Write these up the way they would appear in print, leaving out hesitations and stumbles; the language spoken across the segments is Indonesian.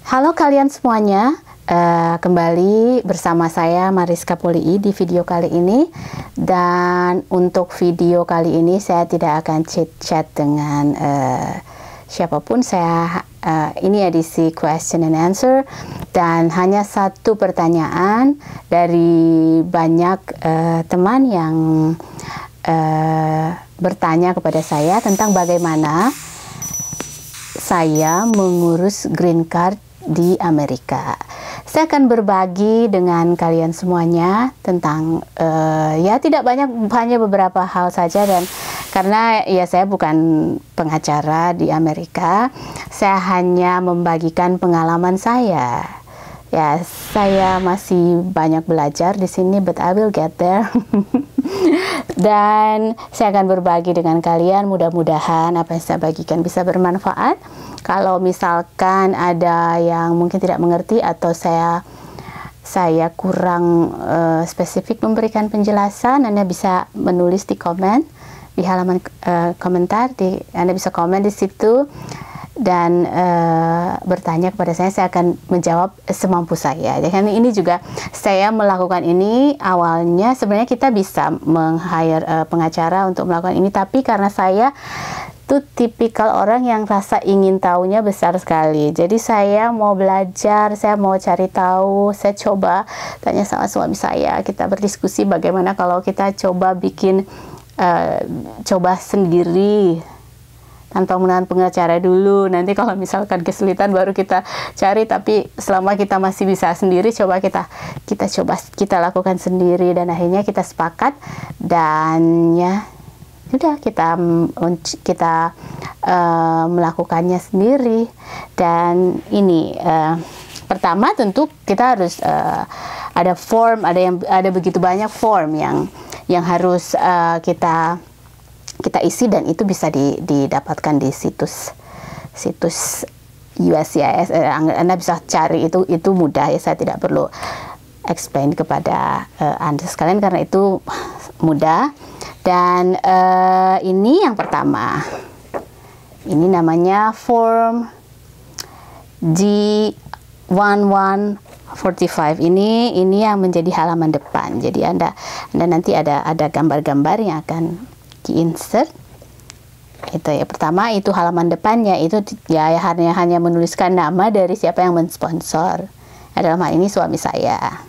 Halo kalian semuanya, kembali bersama saya Mariska Polii di video kali ini. Dan untuk video kali ini saya tidak akan chit-chat dengan siapapun. Ini edisi question and answer dan hanya satu pertanyaan dari banyak teman yang bertanya kepada saya tentang bagaimana saya mengurus green card di Amerika. Saya akan berbagi dengan kalian semuanya tentang ya tidak banyak, hanya beberapa hal saja. Dan karena ya saya bukan pengacara di Amerika, saya hanya membagikan pengalaman saya. Ya, saya masih banyak belajar di sini, but I will get there. Dan saya akan berbagi dengan kalian, mudah-mudahan apa yang saya bagikan bisa bermanfaat. Kalau misalkan ada yang mungkin tidak mengerti atau saya kurang spesifik memberikan penjelasan, Anda bisa menulis di komen, di halaman komentar, Anda bisa komen di situ dan bertanya kepada saya akan menjawab semampu saya. Jadi ini juga saya melakukan ini awalnya sebenarnya kita bisa meng-hire pengacara untuk melakukan ini, tapi karena saya tuh tipikal orang yang rasa ingin tahunya besar sekali. Jadi saya mau belajar, saya mau cari tahu, saya coba tanya sama suami saya, kita berdiskusi bagaimana kalau kita coba bikin coba sendiri tanpa menahan pengacara dulu. Nanti kalau misalkan kesulitan baru kita cari, tapi selama kita masih bisa sendiri, coba kita lakukan sendiri. Dan akhirnya kita sepakat dan ya sudah kita melakukannya sendiri. Dan ini pertama tentu kita harus ada form, ada begitu banyak form yang harus kita isi, dan itu bisa didapatkan di situs USCIS. Anda bisa cari, itu mudah ya, saya tidak perlu explain kepada Anda sekalian karena itu mudah. Dan ini yang pertama, ini namanya form G1145. Ini yang menjadi halaman depan. Jadi Anda nanti ada gambar-gambar yang akan di-insert. Itu ya, pertama itu halaman depannya, itu ya hanya menuliskan nama dari siapa yang mensponsor. Dalam hal ini suami saya.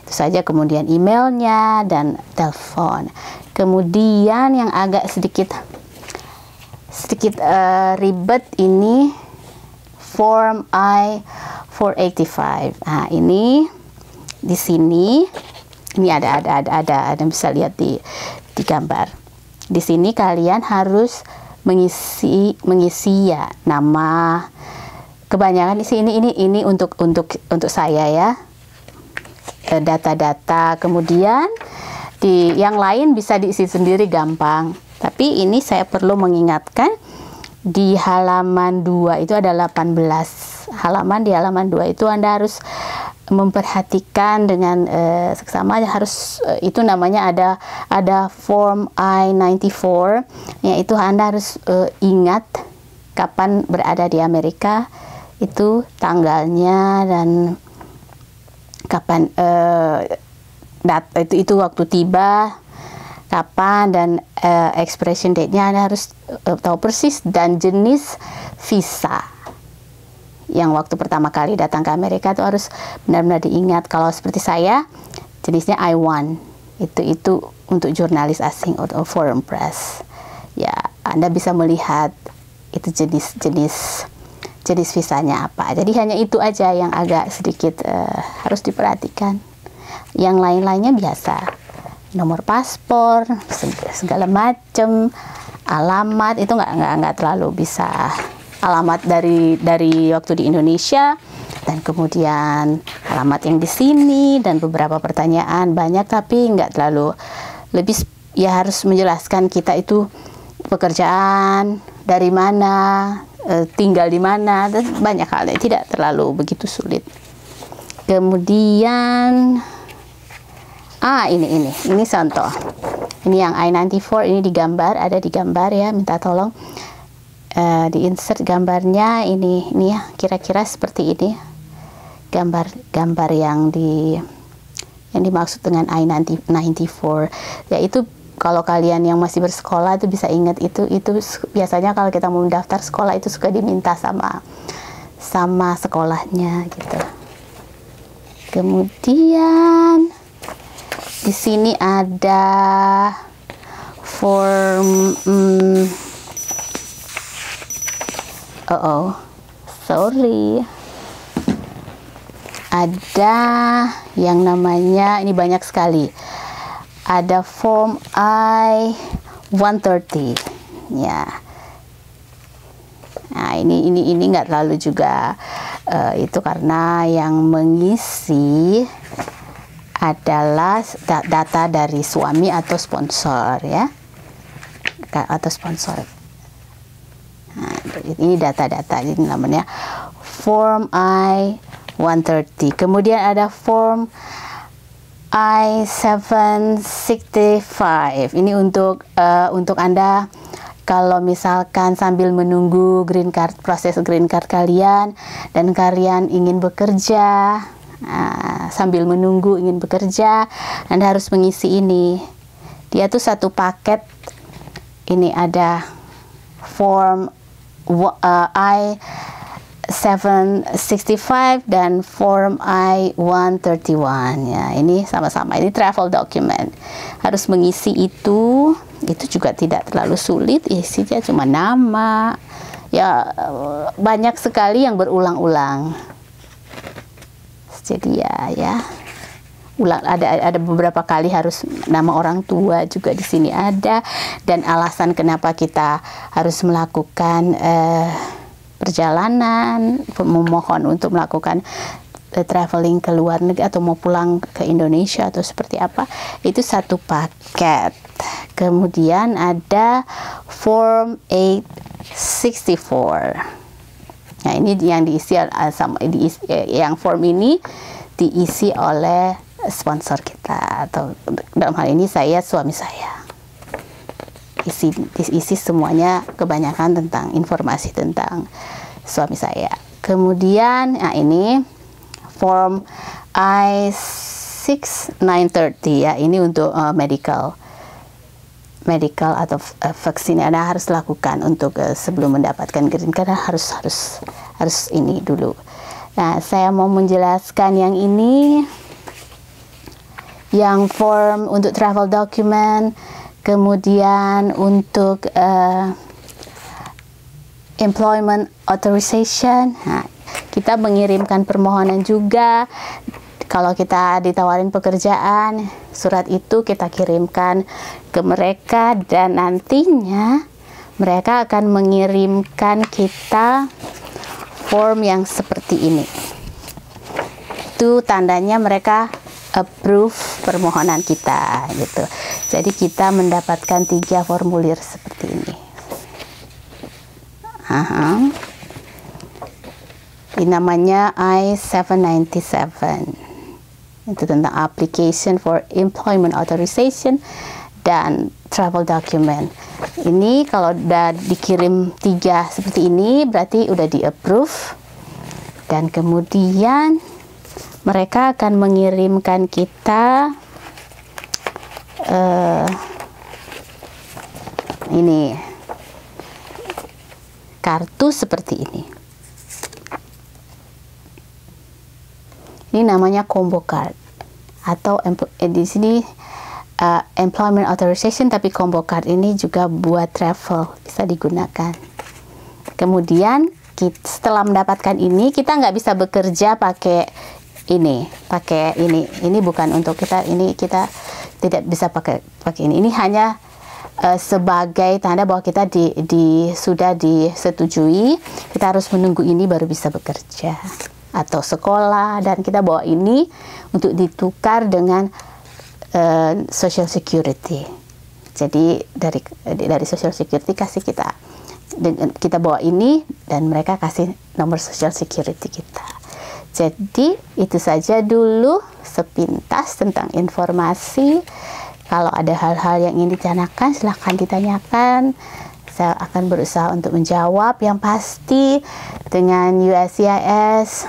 Itu saja, kemudian emailnya dan telepon. Kemudian yang agak sedikit ribet ini form I-485. Nah, ini di sini ini ada bisa lihat di gambar. Di sini kalian harus mengisi ya nama. Kebanyakan di sini ini untuk saya ya, data-data. Kemudian di yang lain bisa diisi sendiri gampang. Tapi ini saya perlu mengingatkan, di halaman 2 itu ada 18 halaman. Di halaman 2 itu Anda harus memperhatikan dengan seksama, harus itu namanya ada form I-94, yaitu Anda harus ingat kapan berada di Amerika, itu tanggalnya dan kapan itu waktu tiba kapan, dan expiration date-nya Anda harus tahu persis, dan jenis visa yang waktu pertama kali datang ke Amerika itu harus benar-benar diingat. Kalau seperti saya, jenisnya I-1, itu untuk jurnalis asing atau foreign press. Ya, Anda bisa melihat itu jenis visanya apa. Jadi hanya itu aja yang agak sedikit harus diperhatikan. Yang lain-lainnya biasa, nomor paspor, segala macam, alamat itu nggak terlalu bisa. Alamat dari waktu di Indonesia, dan kemudian alamat yang di sini, dan beberapa pertanyaan banyak tapi nggak terlalu lebih, ya harus menjelaskan kita itu pekerjaan dari mana, tinggal di mana, dan banyak hal yang tidak terlalu begitu sulit. Kemudian ini contoh, ini yang I-94, ini digambar, ada di gambar ya, minta tolong. di insert gambarnya ini ya, kira-kira seperti ini gambar yang dimaksud dengan I-94, yaitu kalau kalian yang masih bersekolah itu bisa ingat itu biasanya kalau kita mau mendaftar sekolah itu suka diminta sama sekolahnya gitu. Kemudian di sini ada form sorry, ada yang namanya, ini banyak sekali, ada form I-130 ya. Nah ini nggak terlalu juga itu karena yang mengisi adalah data dari suami atau sponsor ya, atau sponsor. Nah, ini data-data, ini namanya form I-130. Kemudian ada form I-765. Ini untuk Anda kalau misalkan sambil menunggu green card, proses green card kalian, dan kalian ingin bekerja, sambil menunggu ingin bekerja, Anda harus mengisi ini. Dia tuh satu paket. Ini ada form I-765 dan form I-131 ya. Ini sama-sama, ini travel document. Harus mengisi itu juga tidak terlalu sulit, isinya cuma nama. Ya banyak sekali yang berulang-ulang. Jadi ya ada beberapa kali harus nama orang tua juga di sini ada, dan alasan kenapa kita harus melakukan perjalanan, memohon untuk melakukan traveling ke luar negeri atau mau pulang ke Indonesia atau seperti apa, itu satu paket. Kemudian ada form 864. Nah ini yang diisi yang form ini diisi oleh sponsor kita, atau dalam hal ini suami saya. Isi semuanya kebanyakan tentang informasi tentang suami saya. Kemudian ini form I-6930 ya, ini untuk medical atau vaksin yang Anda harus lakukan untuk sebelum mendapatkan green card, harus ini dulu. Nah, saya mau menjelaskan yang ini, yang form untuk travel document, kemudian untuk employment authorization. Nah, kita mengirimkan permohonan juga. Kalau kita ditawarin pekerjaan, surat itu kita kirimkan ke mereka, dan nantinya mereka akan mengirimkan kita form yang seperti ini. Itu tandanya mereka approve permohonan kita gitu. Jadi kita mendapatkan 3 formulir seperti ini. Ini namanya I-797. Itu tentang application for employment authorization dan travel document. Ini kalau udah dikirim 3 seperti ini berarti udah di approve, dan kemudian mereka akan mengirimkan kita ini kartu seperti ini. Ini namanya combo card, atau di sini employment authorization, tapi combo card ini juga buat travel, bisa digunakan. Kemudian setelah mendapatkan ini, kita nggak bisa bekerja pakai ini bukan untuk kita, ini kita tidak bisa pakai ini. Ini hanya sebagai tanda bahwa kita sudah disetujui. Kita harus menunggu ini baru bisa bekerja atau sekolah, dan kita bawa ini untuk ditukar dengan Social Security. Jadi dari Social Security kasih kita bawa ini, dan mereka kasih nomor Social Security kita. Jadi itu saja dulu sepintas tentang informasi. Kalau ada hal-hal yang ingin ditanyakan, silahkan ditanyakan. Saya akan berusaha untuk menjawab yang pasti. Dengan USCIS,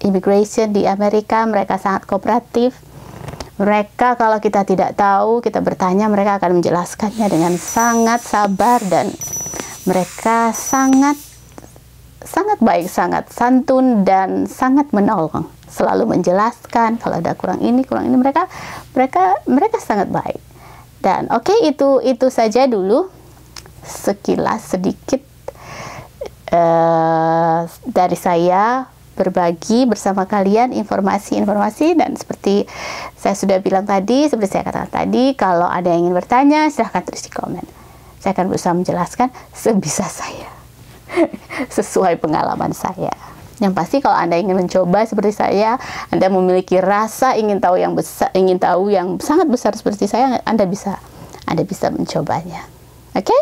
Immigration di Amerika, mereka sangat kooperatif. Mereka kalau kita tidak tahu, kita bertanya, mereka akan menjelaskannya dengan sangat sabar, dan mereka sangat baik, sangat santun, dan sangat menolong. Selalu menjelaskan kalau ada kurang ini, mereka sangat baik. Dan oke, itu saja dulu sekilas sedikit dari saya berbagi bersama kalian informasi-informasi. Dan seperti saya sudah bilang tadi, seperti saya katakan tadi, kalau ada yang ingin bertanya silahkan tulis di komen. Saya akan berusaha menjelaskan sebisa saya sesuai pengalaman saya. Yang pasti kalau Anda ingin mencoba seperti saya, Anda memiliki rasa ingin tahu yang besar, ingin tahu yang sangat besar seperti saya, Anda bisa mencobanya. Oke?